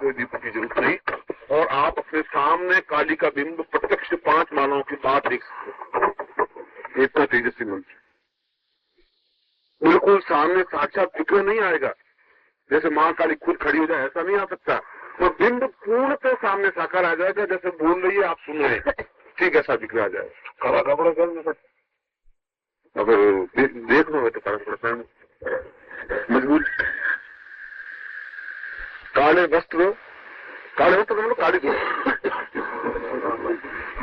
कोई दीपक की जरूरत नहीं, और आप अपने सामने काली का बिंब प्रत्यक्ष 5 मालाओं के बाद देख सकते। इतना तेजस्वी मंत्र, बिल्कुल सामने साक्षात विग्रह नहीं आएगा, जैसे मां काली खुद खड़ी हो जाए ऐसा नहीं आ सकता। तो बिंब पूर्णतः सामने साकार आ जाएगा, जैसे बोल रही है आप सुन रहे हैं, ठीक ऐसा विग्रह आ जाएगा। काला कपड़ा कर अगर देख लो तो फर्क पड़ता है मजबूत। काले वस्त्र मतलब काली धूप।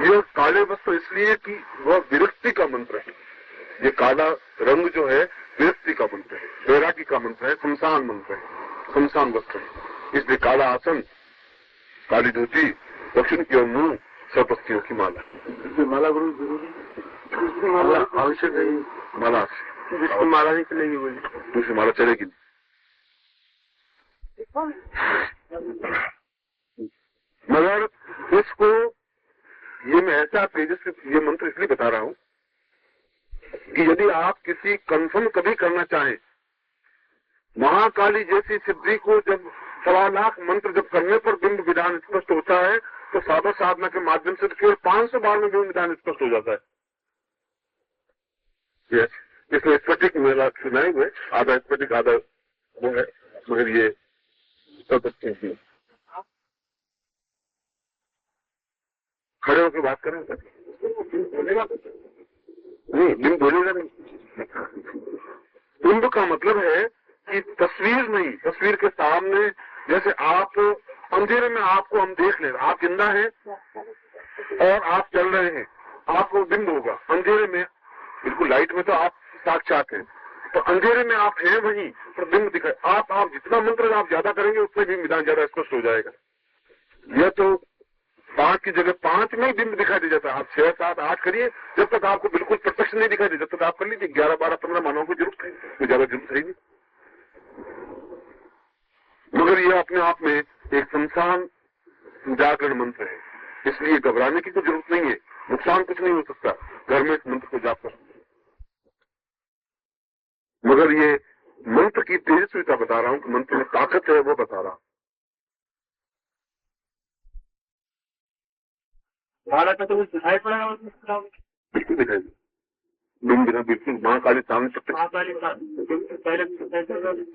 ये काले वस्त्र इसलिए कि वह विरक्ति का मंत्र है। ये काला रंग जो है विरक्ति का मंत्र है, बैरागी का मंत्र है, शमशान मंत्र है, शमशान वस्त्र है। इसलिए काला आसन, काली धोती, दक्षिण की ओर मुंह, सरपस्तियों की माला। माला गुरु जरूरी, माला आवश्यक है। माला जिसकी माला नहीं चलेगी बोली दूसरी माला चलेगी। मगर इसको ये मैं ऐसा तेजस्वी ये मंत्र इसलिए बता रहा हूं कि यदि आप किसी कंफर्म कभी करना चाहें, महाकाली जैसी सिद्धि को जब 1.25 लाख मंत्र जब करने पर बिंब विधान स्पष्ट होता है, तो साधक साधना के माध्यम से केवल 500 बार में बिंब विधान स्पष्ट हो जाता है। इसलिए स्फटिक मेला सुनाए हुए, आधा स्फटिक आधा वो है, मगर ये सब अच्छे हैं। खड़े होकर बात करें नहीं, बिंब बोलेगा नहीं। बिंब का मतलब है कि तस्वीर नहीं, तस्वीर के सामने जैसे आप अंधेरे में आपको हम देख ले, आप जिंदा हैं और आप चल रहे हैं, आपको बिंब होगा। अंधेरे में बिल्कुल लाइट में तो आप साक्षात हैं, तो अंधेरे में आप हैं वहीं पर बिंब दिखाए। आप जितना मंत्र आप ज्यादा करेंगे उसमें भी विधान ज्यादा स्पष्ट हो जाएगा। यह तो 5 की जगह 5 में ही बिंब दिखाई दे जाता है। आप 6, 7, 8 करिए, जब तक आपको बिल्कुल प्रत्यक्ष नहीं दिखाई दे जब तक आप कर लीजिए। 11, 12, 15 मानव की जरूरत है, तो ज्यादा जरूरत है नहीं। मगर यह अपने आप में एक शमशान जागरण मंत्र है, इसलिए घबराने की कोई जरूरत नहीं है। नुकसान कुछ नहीं हो सकता घर में इस मंत्र को जाप कर। मगर ये मंत्र की तेजस्विता बता रहा हूं कि मंत्र में ताकत है, वो बता रहा हूं। भारत में तो कुछ दिखाई पड़ा, बिल्कुल दिखाई दे बिंब बिना, बिल्कुल मां काली सामने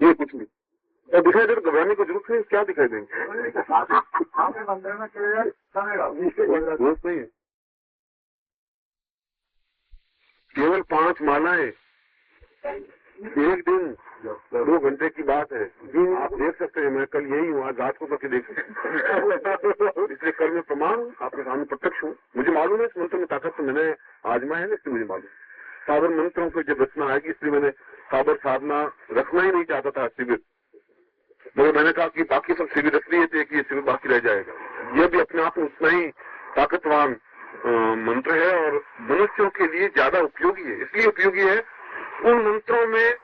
ये कुछ नहीं और दिखाई दे। तो घबराने की जरूरत है, क्या दिखाई देंगे दोस्त नहीं है। केवल 5 मालाएं, एक दिन 2 घंटे की बात है। आप देख सकते हैं, मैं कल यही हूँ, आज रात को करके देख सकते हैं। इसलिए कल मैं प्रमाण आपके सामने प्रत्यक्ष हूँ। मुझे मालूम है इस मंत्र में ताकत, तो मैंने आजमाया है, इसलिए मुझे मालूम। साबर मंत्रों को जब रचना आएगी, इसलिए मैंने साबर साधना रखना ही नहीं चाहता था शिविर, मगर मैंने कहा कि बाकी सब शिविर रख लिए थे कि ये शिविर बाकी रह जाएगा। यह भी अपने आप में उतना ही ताकतवान मंत्र है और मनुष्यों के लिए ज्यादा उपयोगी है। इसलिए उपयोगी है, उन मंत्रों में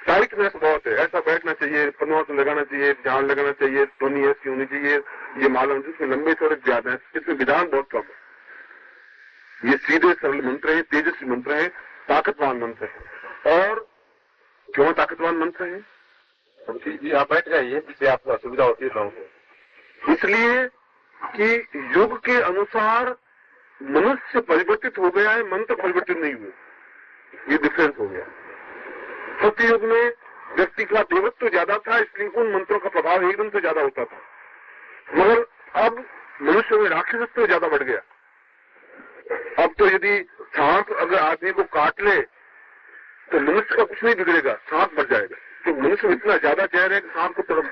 टाइटनेस बहुत है। ऐसा बैठना चाहिए, पन्नों से लगाना चाहिए, ध्यान लगाना चाहिए, ध्वनि ऐसी होनी चाहिए। ये माला जिसमें लंबे थोड़े ज्यादा है, इसमें विधान बहुत कम है। ये सीधे सरल मंत्र है, तेजस्वी मंत्र है, ताकतवान मंत्र है। और क्यों ताकतवान मंत्र है? जी आप बैठ जाइए, जिससे आपको असुविधा होती है लोगों को। इसलिए कि युग के अनुसार मनुष्य परिवर्तित हो गया है, मंत्र परिवर्तित नहीं हुए। ये डिफरेंस हो गया। सत्ययुग में व्यक्ति का देवत्व ज्यादा था, इसलिए उन मंत्रों का प्रभाव एकदम से ज्यादा होता था। मगर अब मनुष्य में राक्षसत्व ज्यादा बढ़ गया। अब तो यदि सांप अगर आदमी को काट ले तो मनुष्य का कुछ नहीं बिगड़ेगा, सांप मर जाएगा। तो मनुष्य में इतना ज्यादा जहर है कि सांप को तरफ।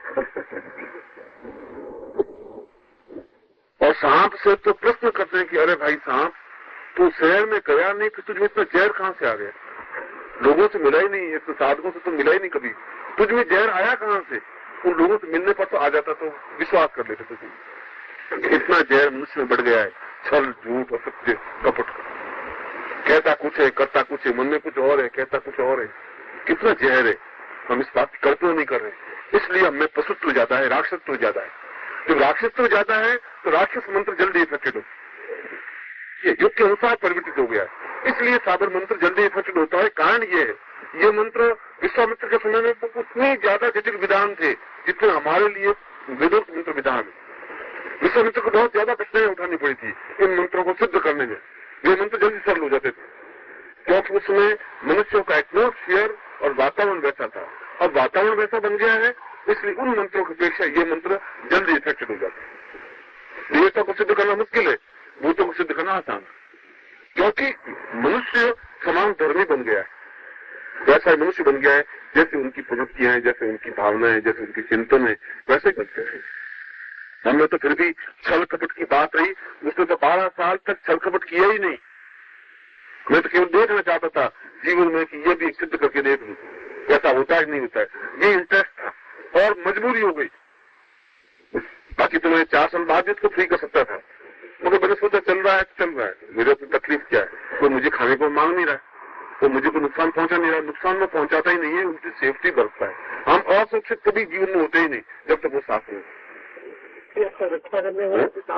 और सांप से तो प्रश्न करते हैं कि अरे भाई सांप, तू शहर में गया नहीं तो तुझमें इतना जहर कहां से आ गया? लोगों से मिला ही नहीं है, तो साधकों से तो मिला ही नहीं कभी, तुझमें जहर आया कहां से? उन लोगों से मिलने पर तो आ जाता, तो विश्वास कर लेते थे। इतना जहर मनुष्य में बढ़ गया है, छल, झूठ और सत्य, कपट। कहता कुछ है, करता कुछ है, मन में कुछ और है, कहता कुछ और है। कितना जहर है, हम इस बात करते नहीं कर रहे। इसलिए हमें पशुत्व ज्यादा है, राक्षसत्व ज्यादा है। जब राक्षसत्व ज्यादा है तो राक्षस मंत्र जल्दी इफेक्टेड हो, ये युग के अनुसार परिवर्तित हो गया है। इसलिए साबर मंत्र जल्दी इफेक्टेड होता है। कारण ये है, ये मंत्र विश्वामित्र के समय में उतने ज्यादा जटिल विधान थे जितने हमारे लिए वेदोक्त मंत्र विधान। विश्वामित्र को बहुत ज्यादा कठिनाई उठानी पड़ी थी इन मंत्रों को सिद्ध करने में। ये मंत्र जल्दी सरल हो जाते थे क्योंकि उसमें मनुष्यों का एटमॉस्फेयर और वातावरण वैसा था। अब वातावरण वैसा बन गया है, इसलिए उन मंत्रों की अपेक्षा ये मंत्र जल्दी इफेक्टेड हो जाते हैं। देवता को सिद्ध करना मुश्किल है, भूतों को सिद्ध करना आसान, क्योंकि मनुष्य समान धर्मी बन गया है। वैसा मनुष्य बन गया है जैसे उनकी प्रवृत्तियां हैं, जैसे उनकी भावनाएं, जैसे उनकी चिंतन है, वैसे ही बनते हैं। हमने तो फिर भी छल कपट की बात रही, उसने तो 12 साल तक छल कपट किया ही नहीं। मैं तो केवल देखना चाहता था जीवन में कि ये भी सिद्ध करके देख लूं कैसा होता है नहीं होता है, ये इंटरेस्ट था और मजबूरी हो गई। बाकी तो मैं 4 साल बाद इसको फ्री कर सकता था, मगर मैंने सोचा चल रहा है तो चल रहा है, मेरे अपनी तकलीफ क्या है, कोई मुझे खाने को मांग नहीं रहा है, तो मुझे कोई नुकसान पहुंचा नहीं रहा, नुकसान में पहुंचाता ही नहीं है, उनकी सेफ्टी बरतता है। हम असुरक्षित कभी जीवन में होते ही नहीं जब तक वो साथ नहीं।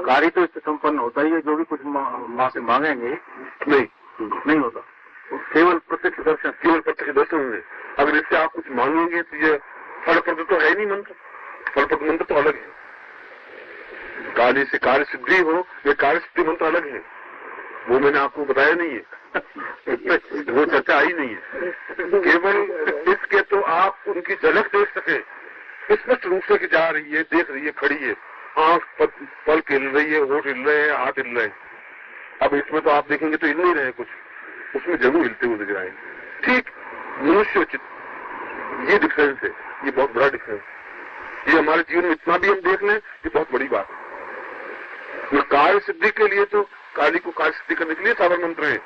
कार्य तो इससे संपन्न होता ही है, जो भी कुछ माँ से मांगेंगे नहीं होता, केवल प्रत्यक्ष दर्शन, केवल प्रत्यक्ष दर्शन में। अगर इससे आप कुछ मांगेंगे तो ये फलप्रद तो है नहीं मंत्र, फलप्रद मंत्र तो अलग है। कार्य से कार्य सिद्धि हो, ये कार्य सिद्धि मंत्र अलग है, वो मैंने आपको बताया नहीं है वो चर्चा आई नहीं है। केवल इसके तो आप उनकी झलक देख सके, स्पष्ट रूप से कि जा रही है, देख रही है, खड़ी है, आंख पल हिल रही है, होठ हिल रहे हैं, हाथ हिल रहे हैं। अब इसमें तो आप देखेंगे तो हिल नहीं रहे कुछ, उसमें जरूर हिलते हुए नजर आएंगे। ठीक मनुष्योचित ये डिफरेंस है, ये बहुत बड़ा डिफरेंस है। ये हमारे जीवन में इतना भी हम देख लें, ये बहुत बड़ी बात है। कार्य सिद्धि के लिए तो काली को कार्य सिद्धि करने के लिए साधारण मंत्र है,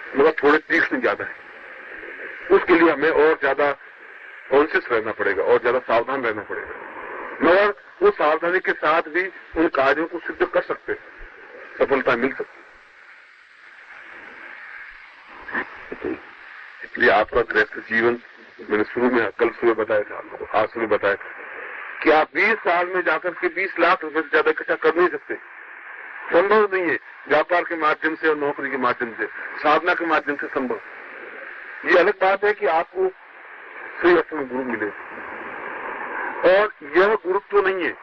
मगर थोड़े तीक्ष्ण ज्यादा है। उसके लिए हमें और ज्यादा कॉन्शियस रहना पड़ेगा और ज्यादा सावधान रहना पड़ेगा, मगर वो सावधानी के साथ भी उन कार्यों को सिद्ध कर सकते हैं, सफलता मिल सकती। इसलिए आपका गृहस्थ जीवन, मैंने शुरू में कल सुबह बताया था आपको, आज सुबह बताया था कि आप 20 साल में जाकर के 20 लाख रुपए से ज्यादा इकट्ठा कर नहीं सकते, संभव नहीं है। व्यापार के माध्यम से और नौकरी के माध्यम से, साधना के माध्यम से संभव। ये अलग बात है कि आपको सही अर्थ में गुरु मिले, और यह गुरुत्व नहीं है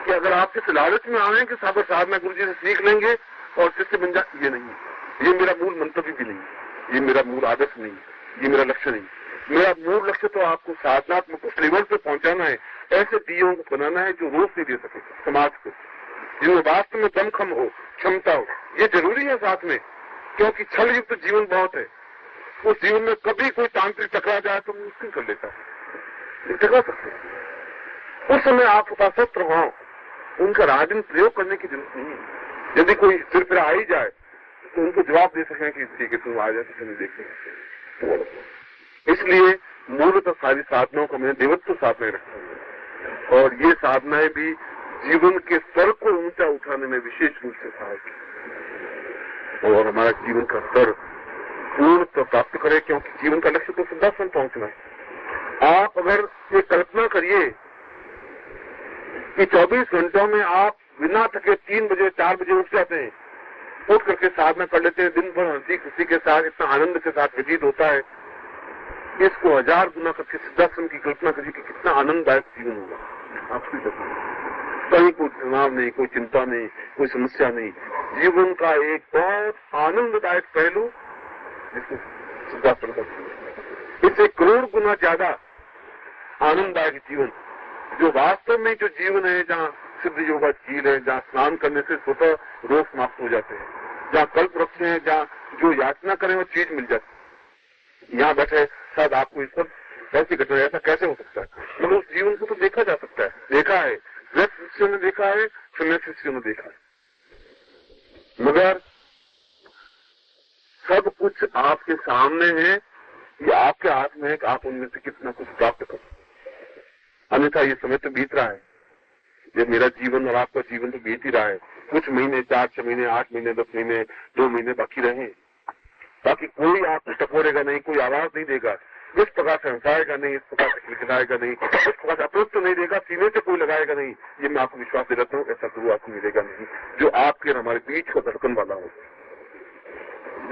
कि अगर आप किस लालच में आए कि साधना गुरु जी से सीख लेंगे और शिष्य बन जाए, ये नहीं है। ये मेरा मूल मंतव्य भी नहीं है, ये मेरा मूल आदर्श नहीं है, ये मेरा लक्ष्य नहीं है। मेरा मूल लक्ष्य तो आपको साधनात्मक उस लेवल पे पहुंचाना है, ऐसे दियों को बनाना है जो रोशनी दे सके समाज को, जिनमें वास्तव में दमखम हो, क्षमता हो। ये जरूरी है साथ में, क्योंकि छल युक्त जीवन बहुत है। उस जीवन में कभी कोई तांत्रिक टकरा जाए तो मुश्किल कर लेता है, टकरा सकते हैं। उस समय आपके पास सब प्रभाव, उनका राजनीतिक प्रयोग करने की जरूरत नहीं है। यदि कोई सिर पर आ ही जाए तो उनको जवाब दे सकें कि ठीक है तुम आ जाए तो देखें। इसलिए मूलतः सारी साधनाओं को मैंने देवत्व साथ में रखा, और ये साधनाएं भी जीवन के स्तर को ऊंचा उठाने में विशेष रूप से सहायक है, और हमारा जीवन का स्तर पूर्णतः प्राप्त करे, क्योंकि जीवन का लक्ष्य तो सिद्धासन पहुंचना है। आप अगर ये कल्पना करिए कि 24 घंटों में आप बिना थके 3 बजे 4 बजे उठ जाते हैं, उठ करके साधना कर लेते हैं, दिन भर हंसी खुशी के साथ, इतना आनंद के साथ व्यतीत होता है। इसको 1000 गुना करके सिद्धासन की कल्पना करिए कि कितना आनंददायक जीवन होगा आपकी। कहीं कोई तनाव नहीं, कोई चिंता नहीं, कोई समस्या नहीं, जीवन का एक बहुत आनंददायक पहलू जिसको सिद्धासन करते, इससे करोड़ गुना ज्यादा आनंददायक जीवन, जो वास्तव में जो जीवन है जहाँ सिद्ध योगा झील है, जहाँ स्नान करने से स्वतः रोग समाप्त हो जाते हैं, जहाँ कल्प वृक्ष है, जहाँ जो याचना करें वो चीज मिल जाती है। यहाँ बैठे शायद आपको इस पर ऐसी घटना, ऐसा कैसे हो सकता है, मतलब उस जीवन को तो देखा जा सकता है, देखा है, गृहस्थ शिष्यों ने देखा है, सन्यासी शिष्यों ने देखा है, मगर सब कुछ आपके सामने है, ये आपके हाथ में है कि आप उनमें से कितना कुछ प्राप्त करो। अन्यथा ये समय तो बीत रहा है, ये मेरा जीवन और आपका जीवन तो बीत ही रहा है। कुछ महीने, 4-6 महीने, 8 महीने, 10 महीने, 2 महीने बाकी रहे, बाकी कोई आपको टकोरेगा नहीं, कोई आवाज नहीं देगा, इस प्रकार से हंसाएगा नहीं, इस प्रकार से खिलखिलाएगा नहीं, इस प्रकार से अपरोक्त नहीं देगा, सीने से कोई लगाएगा नहीं। ये मैं आपको विश्वास दिलाता हूँ, ऐसा गुरु आपको मिलेगा नहीं जो आपके हमारे बीच को धड़कन वाला हो,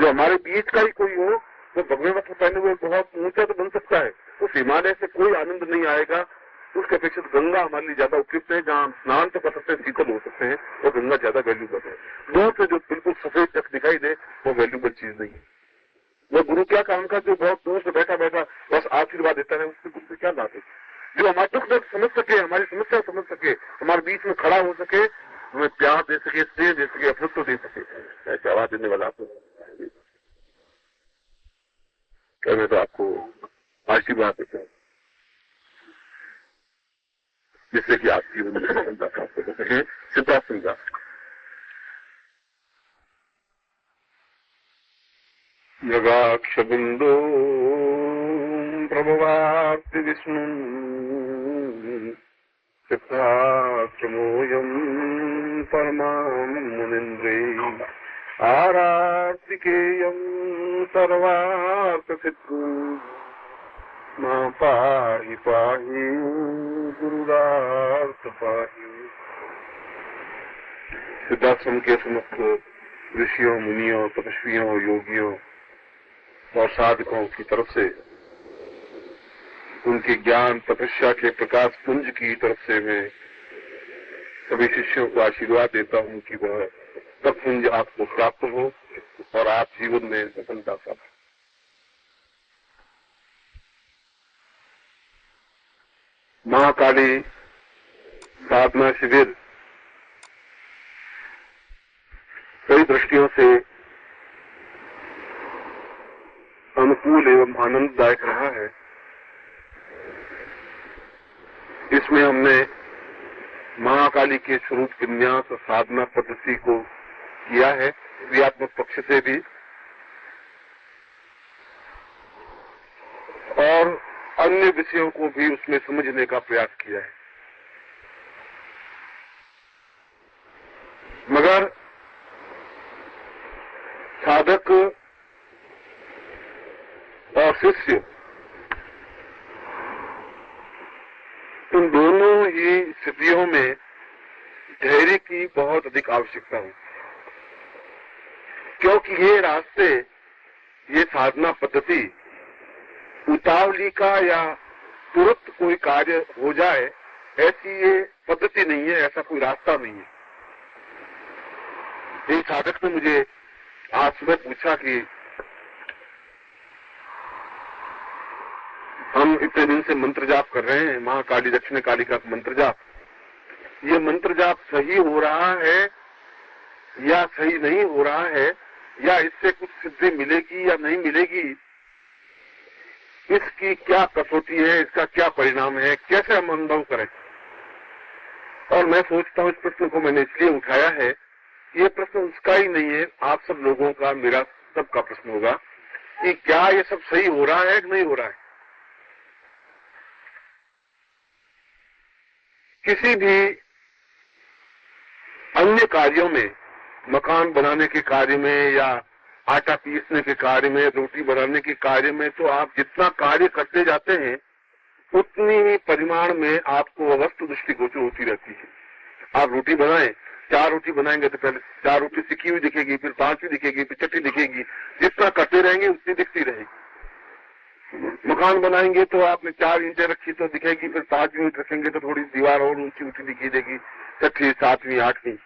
जो हमारे बीच का ही कोई हो। तो भगवे वस्त्र पहने हुए बहुत ऊंचा तो बन सकता है, उस हिमालय से कोई आनंद नहीं आएगा उसके अपेक्षा गंगा हमारे लिए ज्यादा उपयुक्त है, जहाँ स्नान तो कर सकते हैं, शीतल हो सकते हैं, और गंगा ज्यादा वैल्यूबल है। दूर से जो बिल्कुल सफेद तक दिखाई दे वो वैल्यूबल चीज नहीं है। वो गुरु क्या काम का जो बहुत दूर से बैठा बैठा बस आशीर्वाद देता है, उससे गुरु से क्या बात है? जो हमारा दुख दर्द समझ सके, हमारी समस्या समझ सके, हमारे बीच में खड़ा हो सके, हमें प्यार दे सके, स्नेह दे सके, अपनत्व दे सके, ऐसे आवाज देने वाला आपको क्या, मैं तो आपको आशीर्वाद देता हूँ जिससे कि आप जीवन में सफलता प्राप्त कर सके। सिद्धार्थ सिंह यगाक्षबिंदो प्रभवार्ति विष्णु सिद्धार्थमोऽयं परमां मुनीन्द्रे आरार्तिकेयं सर्वार्थसिद्धि मां पाहि पाहि गुरुरार्थ पाहि। सिद्धाश्रम के समस्त ऋषियों, मुनियों, तपस्वियों, योगियों और साधकों की तरफ से, उनके ज्ञान तपस्या के प्रकाश पुंज की तरफ से मैं सभी शिष्यों को आशीर्वाद देता हूं कि वह तप पुंज आपको प्राप्त हो और आप जीवन में सफलता प्राप्त। महाकाली साधना शिविर कई दृष्टियों से अनुकूल एवं आनंददायक रहा है। इसमें हमने महाकाली के स्वरूप विन्यास और साधना पद्धति को किया है, क्रियात्मक पक्ष से भी, और अन्य विषयों को भी उसमें समझने का प्रयास किया है। मगर साधक और शिष्य इन दोनों ही स्थितियों में धैर्य की बहुत अधिक आवश्यकता है, क्योंकि ये रास्ते, ये साधना पद्धति उतावली का या तुरंत कोई कार्य हो जाए ऐसी ये पद्धति नहीं है, ऐसा कोई रास्ता नहीं है। एक साधक ने मुझे आज सुबह पूछा कि हम इतने दिन से मंत्र जाप कर रहे हैं, महाकाली दक्षिण काली का मंत्र जाप, ये मंत्र जाप सही हो रहा है या सही नहीं हो रहा है, या इससे कुछ सिद्धि मिलेगी या नहीं मिलेगी, इसकी क्या कसौटी है, इसका क्या परिणाम है, कैसे हम अनुभव करें। और मैं सोचता हूँ इस प्रश्न को मैंने इसलिए उठाया है, ये प्रश्न उसका ही नहीं है, आप सब लोगों का, मेरा सबका प्रश्न होगा कि क्या ये सब सही हो रहा है कि नहीं हो रहा है। किसी भी अन्य कार्यों में, मकान बनाने के कार्य में या आटा पीसने के कार्य में, रोटी बनाने के कार्य में, तो आप जितना कार्य करते जाते हैं उतनी ही परिमाण में आपको वस्तु दृष्टिगोचर होती रहती है। आप रोटी बनाएं, 4 रोटी बनाएंगे तो पहले 4 रोटी सिकी हुई दिखेगी, फिर 5वीं दिखेगी, फिर 6ठी दिखेगी, जितना करते रहेंगे उतनी दिखती रहेगी। मकान बनाएंगे तो आपने 4 ईंटें रखी तो दिखेगी, फिर 5वीं ईंट रखेंगे तो थोड़ी दीवार और ऊंची ऊंची दिखी देगी, 6ठी, 7वीं, 8वीं।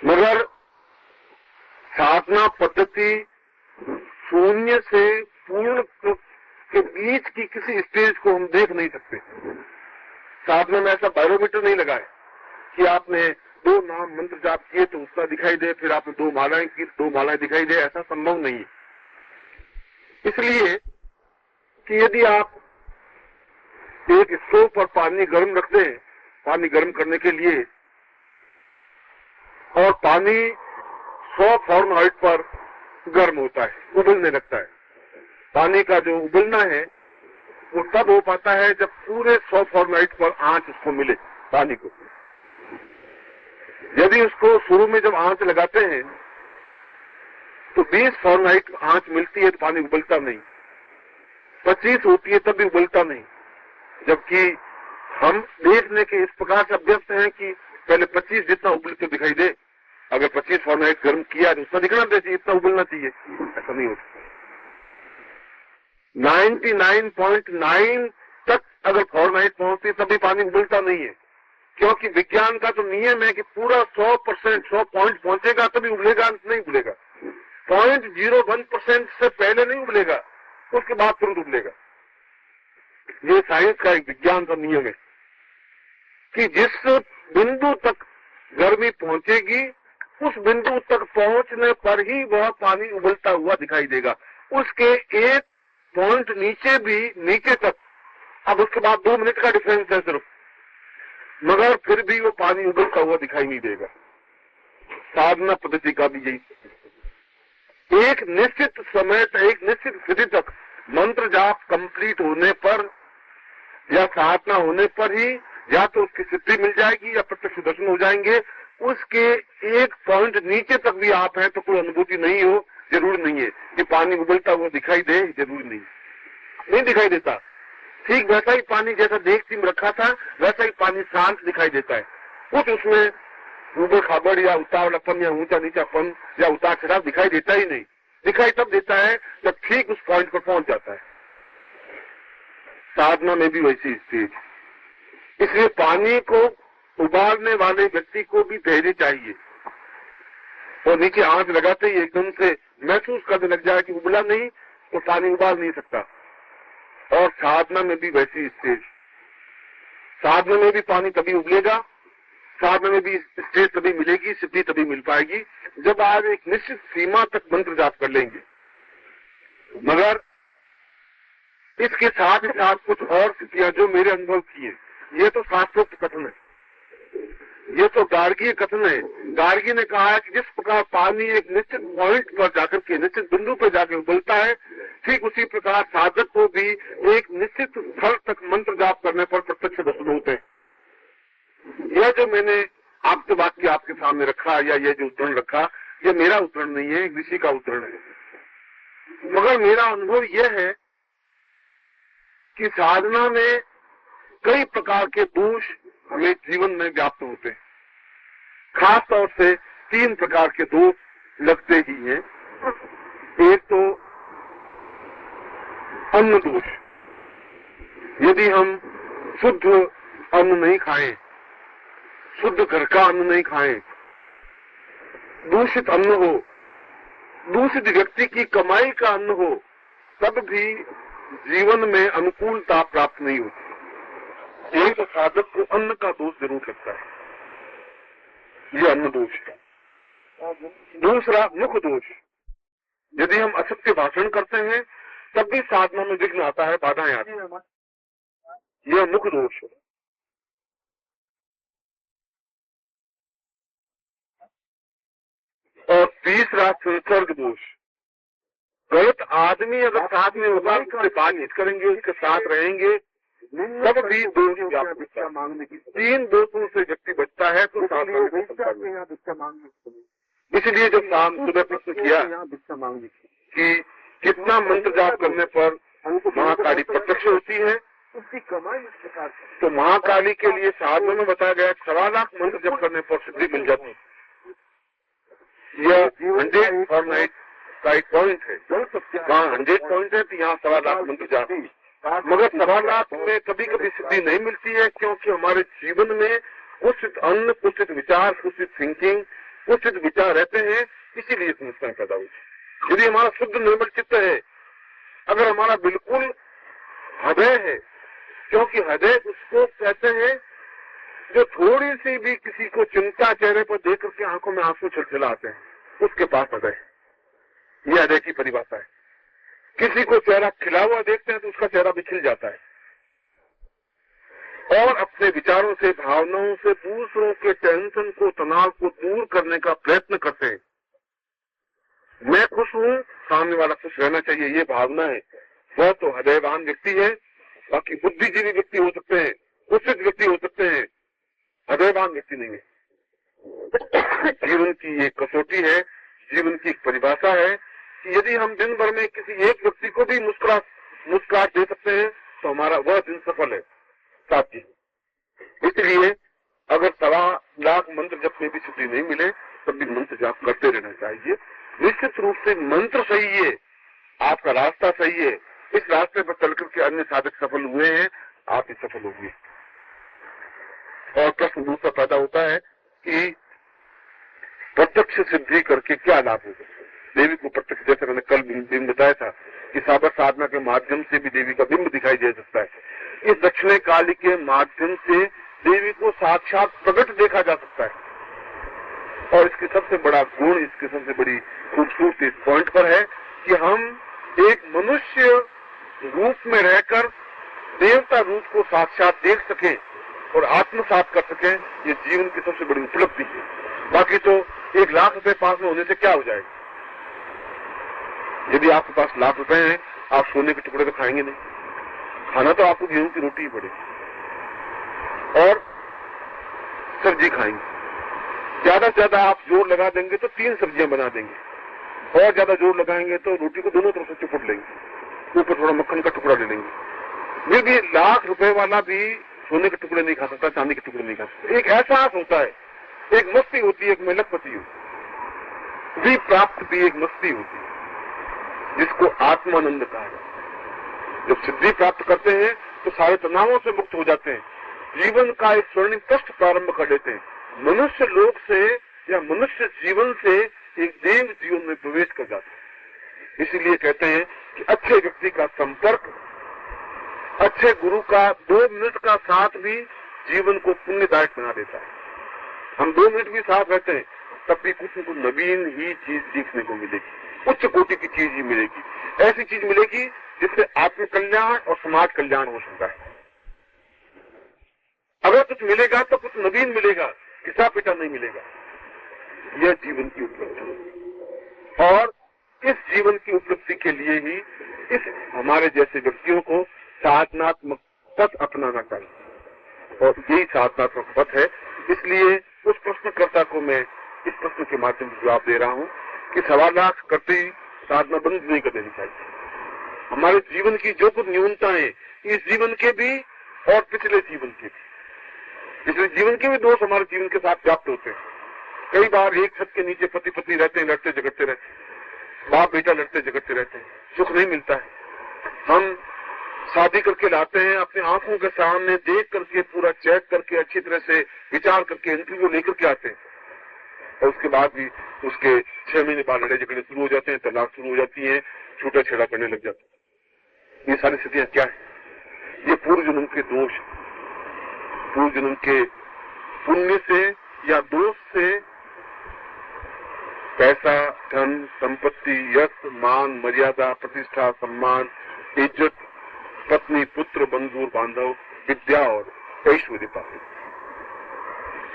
मगर साधना पद्धति शून्य से पूर्ण के बीच की किसी स्टेज को हम देख नहीं सकते। साधना में ऐसा बैरोमीटर नहीं लगा है कि आपने 2 नाम मंत्र जाप किए तो उसका दिखाई दे, फिर आपने 2 मालाएं की, 2 मालाएं दिखाई दे, ऐसा संभव नहीं है। इसलिए कि यदि आप एक स्टोव पर पानी गर्म रख दें, पानी गर्म करने के लिए, और पानी 100 फ़ारेनहाइट पर गर्म होता है, उबलने लगता है। पानी का जो उबलना है वो तब हो पाता है जब पूरे 100 फ़ारेनहाइट पर आंच उसको मिले, पानी को। यदि उसको शुरू में जब आंच लगाते हैं तो 20 फ़ारेनहाइट आंच मिलती है तो पानी उबलता नहीं, 25 होती है तब भी उबलता नहीं। जबकि हम देखने के इस प्रकार से अभ्यस्त हैं कि पहले 25 जितना उबलते दिखाई दे, अगर 25 फ़ारेनहाइट गर्म किया तो उतना दिखना चाहिए, इतना उबलना चाहिए, ऐसा नहीं होता। 99.9 तक अगर फॉर्मेट पहुंचती है तभी पानी उबलता नहीं है, क्योंकि विज्ञान का तो नियम है कि पूरा 100% 100 पॉइंट पहुंचेगा तभी उबलेगा, नहीं उबलेगा। 0.01% से पहले नहीं उबलेगा, उसके बाद तुरंत उबलेगा। ये साइंस का एक विज्ञान का नियम है कि जिस बिंदु तक गर्मी पहुंचेगी उस बिंदु तक पहुंचने पर ही वह पानी उबलता हुआ दिखाई देगा। उसके एक पॉइंट नीचे भी, नीचे तक, अब उसके बाद 2 मिनट का डिफरेंस है सिर्फ, मगर फिर भी वो पानी उबलता हुआ दिखाई नहीं देगा। साधना पद्धति का भी यही, एक निश्चित समय तक, एक निश्चित स्थिति तक मंत्र जाप कंप्लीट होने पर या साधना होने पर ही या तो उसकी सिद्धि मिल जाएगी या प्रत्यक्ष दर्शन हो जाएंगे। उसके एक पॉइंट नीचे तक भी आप हैं तो कोई अनुभूति नहीं हो, जरूरी नहीं है कि पानी उबलता हुआ दिखाई दे, जरूरी नहीं दिखाई देता। ठीक वैसा ही पानी जैसा देखती में रखा था वैसा ही पानी शांत दिखाई देता है, कुछ उसमें ऊबड़ खाबड़ या उतावलापन या ऊंचा नीचापन या उतार चढ़ाव दिखाई देता ही नहीं। दिखाई तब देता है जब ठीक उस पॉइंट पर पहुंच जाता है। साधना में भी वैसी स्थिति, इसलिए पानी को उबालने वाले व्यक्ति को भी धैर्य चाहिए, और नीचे आंच लगाते ही एकदम से महसूस करने लग जाए कि उबला नहीं तो पानी उबाल नहीं सकता। और साधना में भी वैसी स्टेज, साधना में भी पानी तभी उबलेगा, साधना में भी स्टेज तभी मिलेगी, सिद्धि तभी मिल पाएगी जब आप एक निश्चित सीमा तक मंत्र जाप कर लेंगे। मगर इसके साथ ही साथ कुछ और स्थितियां जो मेरे अनुभव की है, ये तो शास्त्रोक्त कथन है, ये तो गार्गीय कथन है। गार्गी ने कहा है कि जिस प्रकार पानी एक निश्चित पॉइंट पर जाकर के, निश्चित बिंदु पर जाकर उबलता है, ठीक उसी प्रकार साधक को भी एक निश्चित स्थल तक मंत्र जाप करने पर प्रत्यक्ष दर्शन होते हैं। यह जो मैंने आपके वाक्य आपके सामने रखा या ये जो उदाहरण रखा, यह मेरा उदाहरण नहीं है, एक ऋषि का उदाहरण है। मगर मेरा अनुभव यह है कि साधना में कई प्रकार के दोष हमें जीवन में व्याप्त होते हैं। खास तौर से 3 प्रकार के दोष लगते ही हैं। एक तो अन्न दोष, यदि हम शुद्ध अन्न नहीं खाएं, शुद्ध घर का अन्न नहीं खाएं, दूषित अन्न हो, दूषित व्यक्ति की कमाई का अन्न हो, तब भी जीवन में अनुकूलता प्राप्त नहीं होती। एक तो साधक को अन्न का दोष जरूर लगता है, ये अन्न दोष है। दूसरा मुख दोष, यदि हम असत्य भाषण करते हैं तब भी साधना में विघ्न आता है, बाधाएं आती हैं, यह मुख दोष है। और तीसरा संसर्ग दोष, गलत आदमी अगर साथ में होगा, उससे बातचीत करेंगे, उसके साथ रहेंगे, तब भी दोष व्याप्त मांगने की 3 दोषों से व्यक्ति बचता है तो साधना में भिक्षा मांगने। इसलिए जब शाम सुबह प्रश्न किया कि कितना मंत्र जाप करने पर महाकाली प्रत्यक्ष होती है, उसकी कमाई इस प्रकार, तो महाकाली के लिए साधना में बताया गया 1.25 लाख मंत्र जप करने पर सिद्धि मिल जाती है। यह 100 और 9 का एक पॉइंट है, वहाँ 100 पॉइंट है तो यहाँ 1.25 लाख मंत्र जाप। मगर 1.25 लाख में कभी कभी सिद्धि नहीं मिलती है, क्योंकि हमारे जीवन में कुछ अन्न, कुछ विचार, कुछ थिंकिंग, कुछ विचार रहते हैं, इसीलिए समस्या पैदा हुई। यदि हमारा शुद्ध निर्मल चित्त है, अगर हमारा बिल्कुल हृदय है, क्योंकि हृदय उसको कहते हैं जो थोड़ी सी भी किसी को चिंता चेहरे पर देख करके आंखों में आंसू छलछलाते हैं, उसके पास हृदय है। यह हृदय की परिभाषा है। किसी को चेहरा खिला हुआ देखते हैं तो उसका चेहरा भी खिल जाता है, और अपने विचारों से, भावनाओं से दूसरों के टेंशन को, तनाव को दूर करने का प्रयत्न करते हैं। मैं खुश हूँ, सामने वाला खुश रहना चाहिए, ये भावना है, वह तो हृदयवान व्यक्ति है। बाकी बुद्धिजीवी व्यक्ति हो सकते हैं, कुशित व्यक्ति हो सकते हैं, हृदयवान व्यक्ति नहीं है। जीवन की एक कसौटी है, जीवन की एक परिभाषा है कि यदि हम दिन भर में किसी एक व्यक्ति को भी मुस्कुराहट दे सकते हैं तो हमारा वह दिन सफल है साथी। इसलिए अगर 1.25 लाख मंत्र जप में भी सिद्धि नहीं मिले तब भी मंत्र जाप करते रहना चाहिए। निश्चित रूप से मंत्र सही है, आपका रास्ता सही है, इस रास्ते पर चल करके अन्य साधक सफल हुए हैं, आप ही सफल होंगे। और प्रश्न दूसरा पैदा होता है कि प्रत्यक्ष सिद्धि करके क्या लाभ होगा। देवी को प्रत्यक्ष, जैसे मैंने कल बिंब बताया था कि साबर साधना के माध्यम से भी देवी का बिंब दिखाई दे सकता है। इस दक्षिणे काली के माध्यम से देवी को साक्षात प्रकट देखा जा सकता है। और इसकी सबसे बड़ा गुण, इसकी सबसे बड़ी खूबसूरती इस पॉइंट पर है कि हम एक मनुष्य रूप में रहकर देवता रूप को साक्षात देख सकें और आत्मसात कर सकें। ये जीवन की सबसे बड़ी उपलब्धि है। बाकी तो 1 लाख रुपए पास में होने से क्या हो जाएगा। यदि आपके पास लाख रुपए हैं, आप सोने के टुकड़े तो खाएंगे नहीं, खाना तो आपको गेहूं की रोटी ही पड़ेगी और सब्जी खाएंगे। ज्यादा से ज्यादा आप जोर लगा देंगे तो 3 सब्जियां बना देंगे, और ज्यादा जोर लगाएंगे तो रोटी को दोनों तरफ से चिपट लेंगे, ऊपर थोड़ा मक्खन का टुकड़ा ले लेंगे। फिर भी लाख रुपए वाला भी सोने के टुकड़े नहीं खा सकता, चांदी के टुकड़े नहीं खा सकता। एक एहसास होता है, एक मस्ती होती है, एक मेलकपति होती है, प्राप्त भी एक मस्ती होती है जिसको आत्मानंद कहा जाता है। जब सिद्धि प्राप्त करते हैं तो सारे तनावों से मुक्त हो जाते हैं, जीवन का एक स्वर्णिम पृष्ठ प्रारंभ कर देते हैं। मनुष्य लोक से या मनुष्य जीवन से एक देव जीवन में प्रवेश कर जाते हैं। इसीलिए कहते हैं कि अच्छे व्यक्ति का संपर्क, अच्छे गुरु का 2 मिनट का साथ भी जीवन को पुण्यदायक बना देता है। हम 2 मिनट भी साथ रहते हैं तब भी कुछ न कुछ नवीन ही चीज सीखने को मिलेगी, उच्च कोटि की चीज ही मिलेगी, ऐसी चीज मिलेगी जिससे आत्म कल्याण और समाज कल्याण हो सकता है। अगर कुछ मिलेगा तो कुछ नवीन मिलेगा, किसा पिटा नहीं मिलेगा। यह जीवन की उपलब्धि है और इस जीवन की उपलब्धि के लिए ही इस हमारे जैसे व्यक्तियों को साधनात्मक पथ अपनाना चाहिए और यही साधनात्मक पथ है। इसलिए उस प्रश्नकर्ता को मैं इस प्रश्न के माध्यम से जवाब दे रहा हूं कि 1.25 लाख करते ही साधना बंद नहीं कर देनी चाहिए। हमारे जीवन की जो कुछ न्यूनताएं, इस जीवन के भी और पिछले जीवन के भी, पिछले जीवन के भी दोष हमारे जीवन के साथ व्याप्त होते हैं। कई बार एक छत के नीचे पति पत्नी रहते हैं, लड़ते झगड़ते रहते हैं, बाप बेटा लड़ते झगड़ते रहते हैं, सुख नहीं मिलता है। हम शादी करके लाते हैं, अपनी आंखों के सामने देख करके, पूरा चेक करके, अच्छी तरह से विचार करके इंटरव्यू लेकर के आते हैं और उसके बाद भी उसके 6 महीने बाद लड़ाई झगड़े शुरू हो जाते हैं, तलाक शुरू हो जाती है, छूटा छेड़ा करने लग जाते हैं। ये सारी स्थितियां क्या है? ये पूर्व जन्म के दोष, पूर्व जन्म के पुण्य से या दोष से पैसा, धन, संपत्ति, यश, मान, मर्यादा, प्रतिष्ठा, सम्मान, इज्जत, पत्नी, पुत्र, बंधु, बांधव, विद्या और ऐश्वर्य पाते।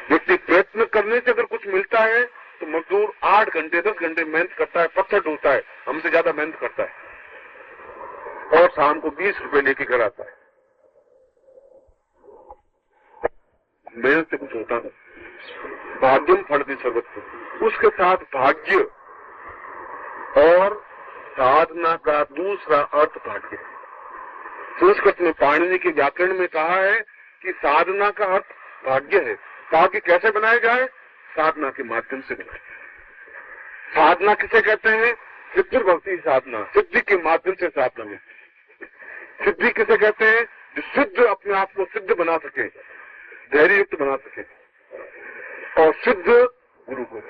व्यक्ति प्रयत्न करने से अगर कुछ मिलता है तो मजदूर 8 घंटे 10 घंटे मेहनत करता है, पत्थर ढोता है, हमसे ज्यादा मेहनत करता है और शाम को 20 रुपए लेके घर आता है। मेहनत से कुछ होता नहीं। भाग्यम फलति सर्वत्र, उसके साथ भाग्य और साधना का दूसरा अर्थ भाग्य है। संस्कृत में पाणिनि के व्याकरण में कहा है कि साधना का अर्थ भाग्य है। भाग्य कैसे बनाया जाए? साधना के माध्यम से बनाया जाए। साधना किसे कहते हैं? सिद्धि भक्ति साधना, सिद्धि के माध्यम से साधना में। सिद्धि किसे कहते हैं? जो सिद्ध अपने आप को सिद्ध बना सके, धैर्य युक्त बना सके। और सिद्ध गुरु को,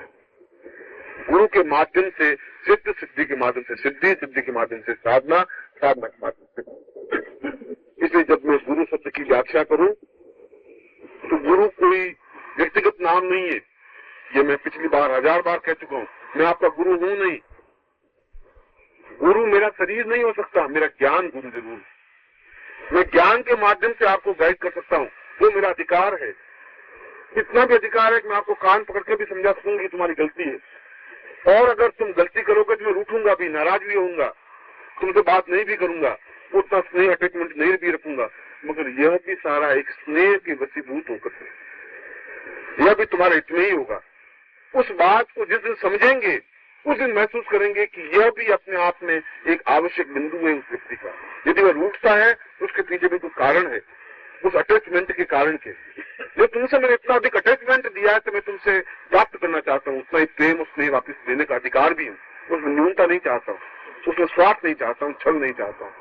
गुरु के माध्यम से सिद्ध, सिद्धि के माध्यम से सिद्धि, सिद्धि के माध्यम से साधना, साधना के माध्यम से। इसलिए जब मैं गुरु शब्द की व्याख्या करूं तो गुरु कोई व्यक्तिगत नाम नहीं है। ये मैं पिछली बार 1000 बार कह चुका हूं, मैं आपका गुरु हूं नहीं। गुरु मेरा शरीर नहीं हो सकता, मेरा ज्ञान गुरु जरूर है। मैं ज्ञान के माध्यम से आपको गाइड कर सकता हूं, वो मेरा अधिकार है। इतना भी अधिकार है कि मैं आपको कान पकड़ के भी समझा सकूंगी तुम्हारी गलती है। और अगर तुम गलती करोगे तो मैं रूठूंगा भी, नाराज भी होऊंगा, तुमसे बात नहीं भी करूंगा, उतना स्नेह अटैचमेंट नहीं भी रखूंगा, मगर यह भी सारा एक स्नेह के वशीभूत होकर है। यह भी तुम्हारे हित में ही होगा। उस बात को जिस दिन समझेंगे उस दिन महसूस करेंगे कि यह भी अपने आप में एक आवश्यक बिंदु है उस व्यक्ति का। यदि वह रूठता है तो उसके पीछे भी कुछ कारण है, उस अटैचमेंट के कारण के। जो तुमसे मैंने इतना अधिक अटैचमेंट दिया है तो मैं तुमसे प्राप्त करना चाहता हूँ, उतना ही प्रेम और स्नेह वापिस देने का अधिकार भी हूँ। उसमें न्यूनता नहीं चाहता हूँ, उसमें स्वार्थ नहीं चाहता हूँ, छल नहीं चाहता हूँ।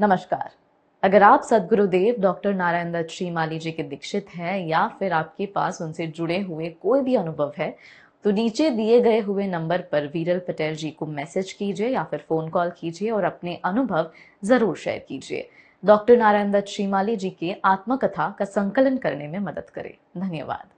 नमस्कार। अगर आप सद्गुरुदेव डॉक्टर नारायण दत्त श्रीमाली जी के दीक्षित हैं या फिर आपके पास उनसे जुड़े हुए कोई भी अनुभव है, तो नीचे दिए गए हुए नंबर पर वीरल पटेल जी को मैसेज कीजिए या फिर फोन कॉल कीजिए और अपने अनुभव जरूर शेयर कीजिए। डॉक्टर नारायण दत्त श्रीमाली जी के आत्मकथा का संकलन करने में मदद करें। धन्यवाद।